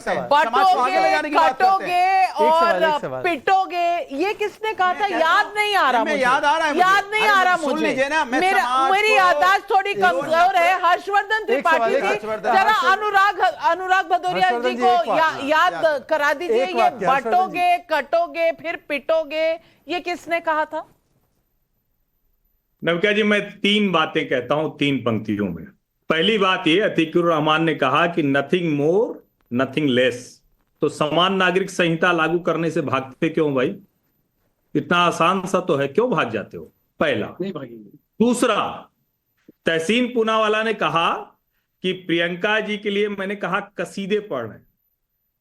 बटोगे, कटोगे और पिटोगे, ये किसने कहा था? याद नहीं आ रहा मुझे, याद नहीं आ रहा मुझे। मेरी याददाश्त थोड़ी कमजोर है। हर्षवर्धन त्रिपाठी जी, जरा अनुराग भदौरिया जी को याद करा दीजिए, ये बटोगे, कटोगे, फिर पिटोगे, ये किसने कहा था? नविका जी, मैं 3 बातें कहता हूं 3 पंक्तियों में। पहली बात ये, अतीकुर रहमान ने कहा कि नथिंग मोर नथिंग लेस। तो समान नागरिक संहिता लागू करने से भागते क्यों भाई? इतना आसान सा तो है, क्यों भाग जाते हो? पहला। दूसरा, तहसीन पूनावाला ने कहा कि प्रियंका जी के लिए मैंने कहा कसीदे पढ़ रहे हैं।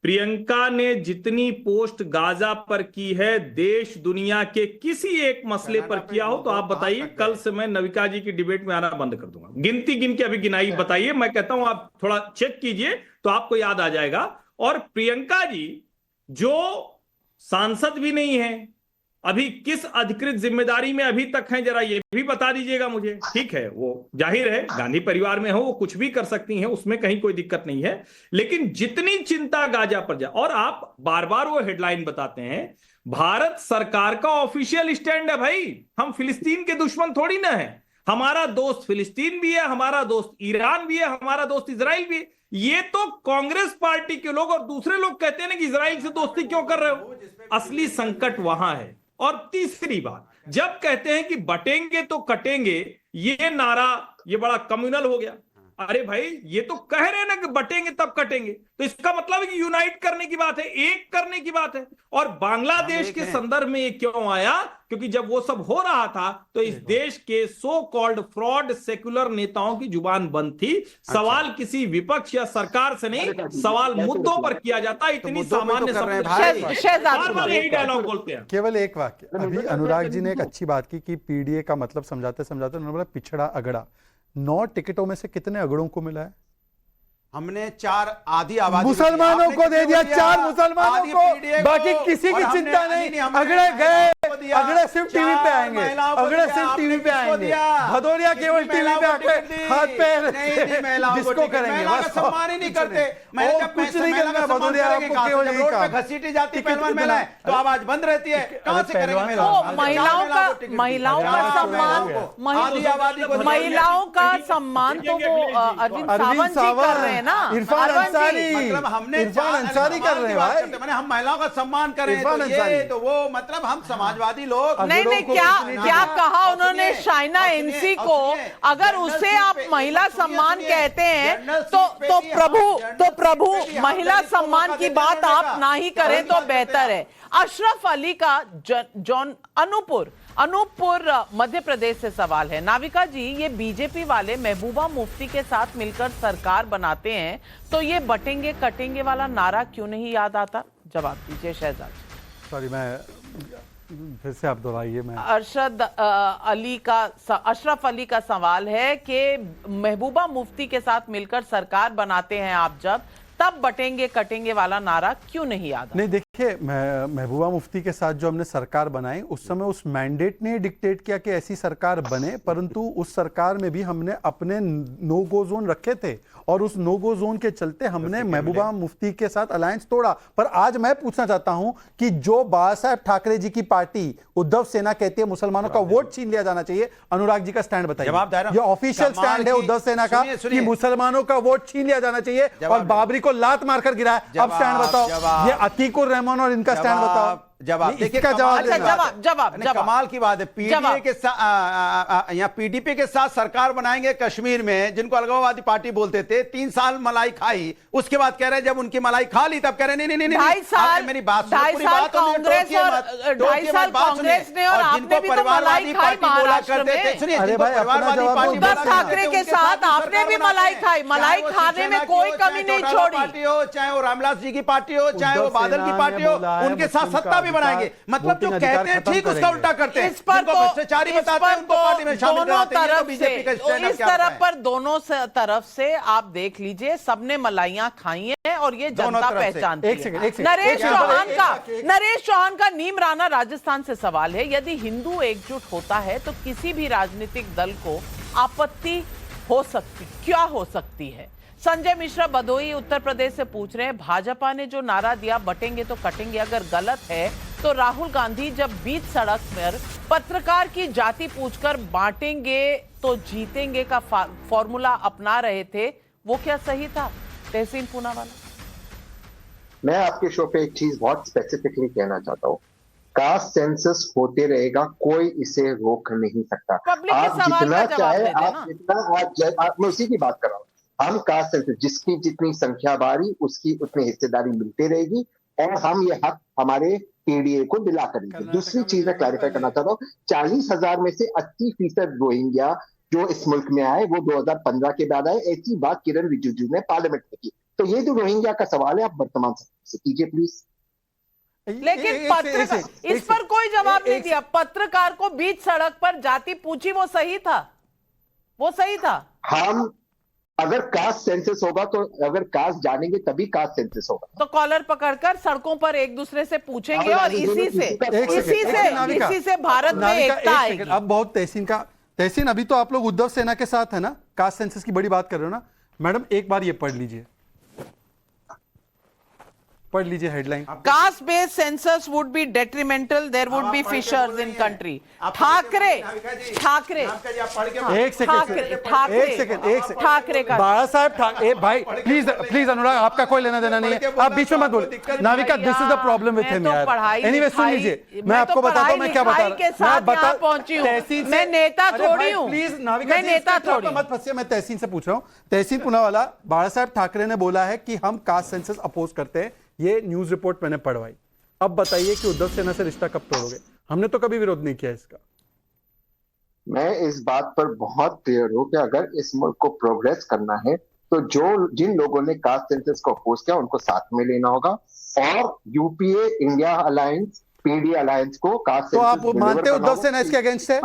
प्रियंका ने जितनी पोस्ट गाजा पर की है, देश दुनिया के किसी एक मसले पर किया हो तो आप बताइए। कल से मैं नविका जी की डिबेट में आना बंद कर दूंगा। गिनती गिन के अभी गिनाई बताइए, मैं कहता हूं आप थोड़ा चेक कीजिए तो आपको याद आ जाएगा। और प्रियंका जी जो सांसद भी नहीं है, अभी किस अधिकृत जिम्मेदारी में अभी तक हैं, जरा ये भी बता दीजिएगा मुझे। ठीक है, वो जाहिर है गांधी परिवार में हो, वो कुछ भी कर सकती हैं, उसमें कहीं कोई दिक्कत नहीं है। लेकिन जितनी चिंता गाजा पर जा, और आप बार बार वो हेडलाइन बताते हैं, भारत सरकार का ऑफिशियल स्टैंड है भाई, हम फिलिस्तीन के दुश्मन थोड़ी ना है। हमारा दोस्त फिलिस्तीन भी है, हमारा दोस्त ईरान भी है, हमारा दोस्त इजराइल भी है। ये तो कांग्रेस पार्टी के लोग और दूसरे लोग कहते हैं ना कि इजराइल से दोस्ती क्यों कर रहे हो। असली संकट वहां है। और तीसरी बात, जब कहते हैं कि बटेंगे तो कटेंगे, ये नारा ये बड़ा कम्युनल हो गया। अरे भाई, ये तो कह रहे हैं ना कि बटेंगे तब कटेंगे, तो इसका मतलब है कि यूनाइट करने की बात है, एक करने की बात है। और बांग्लादेश के संदर्भ में ये क्यों आया? क्योंकि जब वो सब हो रहा था तो इस देश के सो कॉल्ड फ्रॉड सेकुलर नेताओं की जुबान बंद थी। सवाल किसी विपक्ष या सरकार से नहीं, सवाल मुद्दों पर किया जाता। इतनी सामान्य यही डायलॉग बोलते हैं। केवल एक वाक्य, अभी अनुराग जी ने एक अच्छी बात की कि पीडीए का मतलब समझाते समझाते उन्होंने बोला पिछड़ा अगड़ा। 9 टिकटों में से कितने अगड़ों को मिला है? हमने 4 आधी आबादी मुसलमानों को दे दिया, 4 मुसलमानों को, बाकी किसी की चिंता नहीं। अगड़े गए, अगड़े सिर्फ टीवी पे आएंगे, अगड़े सिर्फ टीवी पे आएंगे। भदौरिया केवल टीवी पे आके हाथ पैर जिसको करेंगे बस, सम्मान ही नहीं करते। कुछ नहीं करना भदौरिया, आपको केवल यही काम। घसीटी जाती पहलवान महिला है तो आवाज बंद रहती है, कहां से करेंगे? महिलाओं का सम्मान तो वो अरविंद सावंत जी कर रहे हैं ना, इरफान अंसारी, मतलब हमने इरफान अंसारी कर रहे हैं भाई। मैंने हम महिलाओं का सम्मान करें तो वो मतलब हम समाजवादी लोग नहीं, क्या कहा उन्होंने शाइना एनसी को? अगर उसे आप महिला सम्मान कहते हैं तो प्रभु महिला सम्मान की बात आप ना ही करें तो बेहतर है। अशरफ अली का जॉन अनूपपुर मध्य प्रदेश से सवाल है। नाविका जी, ये बीजेपी वाले महबूबा मुफ्ती के साथ मिलकर सरकार बनाते हैं तो ये बटेंगे कटेंगे वाला नारा क्यों नहीं याद आता? जवाब दीजिए शहजाद। सॉरी, मैं फिर से आप दोहराइए। मैं अशरफ अली का सवाल है कि महबूबा मुफ्ती के साथ मिलकर सरकार बनाते हैं आप जब, तब बटेंगे कटेंगे वाला नारा क्यों नहीं याद? नहीं, देखिए, महबूबा मुफ्ती के साथ जो हमने सरकार बनाई उस समय उस मैंडेट ने डिक्टेट किया कि ऐसी सरकार बने, परंतु उस सरकार में भी हमने अपने नो गो जोन रखे थे और उस नो गो जोन के चलते हमने महबूबा मुफ्ती के साथ अलायंस तोड़ा। पर आज मैं पूछना चाहता हूं कि जो बाला साहब ठाकरे जी की पार्टी उद्धव सेना कहती है मुसलमानों का वोट छीन लिया जाना चाहिए, अनुराग जी का स्टैंड बताइए। ये ऑफिशियल स्टैंड है उद्धव सेना का कि मुसलमानों का वोट छीन लिया जाना चाहिए और बाबरी को लात मारकर गिराया। अब स्टैंड बताओ, ये अतीकुर रहमान और इनका स्टैंड बताओ। जवाब देखिए, जवाब कमाल की बात है। पीडीए के साथ या पीडीपी के साथ सरकार बनाएंगे कश्मीर में, जिनको अलगाववादी पार्टी बोलते थे। 3 साल मलाई खाई, उसके बाद कह रहे हैं जब उनकी मलाई खा ली तब कह रहे नहीं, 2.5 साल मेरी बात कांग्रेस ने और आपने भी तो मलाई खाई महाराष्ट्र में। सुनिए, उद्धव ठाकरे के साथ आपने भी मलाई खाई, मलाई खाने में कोई कमी नहीं छोड़ी। पार्टी हो, चाहे वो रामविलास जी की पार्टी हो, चाहे वो बादल की पार्टी हो, उनके साथ सत्ता बनाएंगे। मतलब जो कहते हैं ठीक उसका उल्टा करते हैं। इस पर तो भ्रष्टाचारी बताते हैं, उनको पार्टी में शामिल कराते हैं। तो बीजेपी का स्टैंड इस तरफ पर दोनों तरफ से आप देख लीजिए, सबने मलाइयां खाई हैं और ये जनता पहचानती है। नरेश चौहान का नीम राणा राजस्थान से सवाल है। यदि हिंदू एकजुट होता है तो किसी भी राजनीतिक दल को आपत्ति हो सकती, क्या हो सकती है? संजय मिश्रा भदोही उत्तर प्रदेश से पूछ रहे हैं, भाजपा ने जो नारा दिया बटेंगे तो कटेंगे, अगर गलत है तो राहुल गांधी जब बीच सड़क पर पत्रकार की जाति पूछकर बांटेंगे तो जीतेंगे का फॉर्मूला अपना रहे थे, वो क्या सही था? तहसीन पूनावाला। मैं आपके शो पे एक चीज बहुत स्पेसिफिकली कहना चाहता हूँ, कास्ट सेंसस होते रहेगा, कोई इसे रोक नहीं सकता। आप जितना चाहे, आप जितना, मैं उसी की बात कर रहा हूँ। हम कास्ट सेंसस, जिसकी जितनी संख्या बारी उसकी उतनी हिस्सेदारी मिलती रहेगी, और हम ये हक हमारे पीडीए को दिला करेंगे। दूसरी चीज मैं क्लैरिफाई करना चाहता हूँ, 40,000 में से 80% रोहिंग्या जो इस मुल्क में आए वो 2015 के बाद आए। ऐसी बात किरण रिजिजू ने पार्लियामेंट में की। तो ये जो रोहिंग्या का सवाल है, आप वर्तमान से कीजिए प्लीज। लेकिन पत्रकार इस पर कोई जवाब नहीं दिया। पत्रकार को बीच सड़क पर जाति पूछी, वो सही था? वो सही था? हम अगर कास्ट सेंसस होगा तो, अगर कास्ट जानेंगे तभी कास्ट सेंसस होगा। तो कॉलर पकड़कर सड़कों पर एक दूसरे से पूछेंगे और इसी से भारत में एकता आएगी। अब बहुत तहसीन, अभी तो आप लोग उद्धव सेना के साथ है ना, कास्ट सेंसस की बड़ी बात कर रहे हो ना मैडम। एक बार ये पढ़ लीजिए headline. Caste based census would be detrimental, there would be fissures in country. Thackeray एक सेकंड ठाकरे का बाला साहब भाई प्लीज अनुराग, आपका कोई लेना देना नहीं है, आप बीच में मत बोले। Navika, this is the problem with him यार। एनीवे सुन लीजिए, मैं आपको बताता हूं मैं क्या बता रहा हूं। मैं नेता थोड़ी हूं। प्लीज नाविका, नेता थोड़ी मत फंसिए। मैं तहसीन से पूछ रहा हूं। तहसीन पूनावाला, बाला साहब ठाकरे ने बोला है कि हम कास्ट सेंसस अपोज करते हैं। ये न्यूज रिपोर्ट मैंने पढ़वाई। अब बताइए कि उद्धव सेना से रिश्ता कब तोड़ोगे? हमने तो कभी विरोध नहीं किया इसका। मैं इस बात पर बहुत क्लियर हूं कि अगर इस मुल्क को प्रोग्रेस करना है तो जिन लोगों ने कास्ट सेंसस को अपोज किया उनको साथ में लेना होगा, और UPA, India alliance, PD alliance को कास्ट तो आप मानते उद्धव सेना इसके अगेंस्ट है?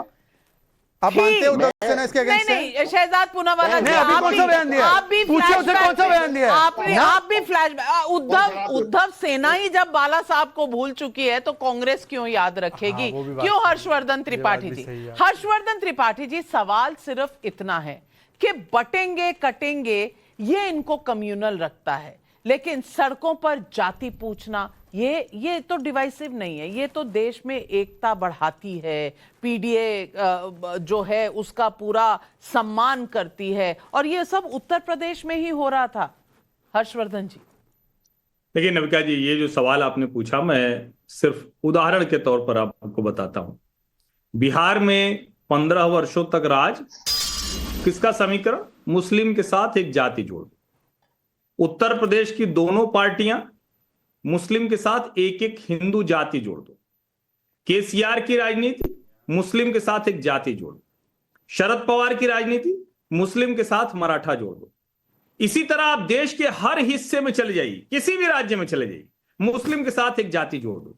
आप मानते उद्धव सेना इसके अगेंस्ट है? नहीं, शहजाद पूनावाला, अभी कौन सा बयान दिया? आप भी पूछिए उसे कौन सा बयान दिया? आप भी फ्लैशबैक। उद्धव सेना ही जब बाला साहब को भूल चुकी है तो कांग्रेस क्यों याद रखेगी? क्यों हर्षवर्धन त्रिपाठी जी? हर्षवर्धन त्रिपाठी जी, सवाल सिर्फ इतना है कि बटेंगे कटेंगे ये इनको कम्युनल रखता है, लेकिन सड़कों पर जाति पूछना ये तो डिवाइसिव नहीं है, ये तो देश में एकता बढ़ाती है, पीडीए जो है उसका पूरा सम्मान करती है, और ये सब उत्तर प्रदेश में ही हो रहा था। हर्षवर्धन जी, देखिए नविका जी, ये जो सवाल आपने पूछा, मैं सिर्फ उदाहरण के तौर पर आपको बताता हूं। बिहार में 15 वर्षों तक राज किसका समीकरण? मुस्लिम के साथ एक जाति जोड़। उत्तर प्रदेश की दोनों पार्टियां मुस्लिम के साथ एक एक हिंदू जाति जोड़ दो। केसीआर की राजनीति, मुस्लिम के साथ एक जाति जोड़ दो। शरद पवार की राजनीति, मुस्लिम के साथ मराठा जोड़ दो। इसी तरह आप देश के हर हिस्से में चले जाइए, किसी भी राज्य में चले जाइए, मुस्लिम के साथ एक जाति जोड़ दो।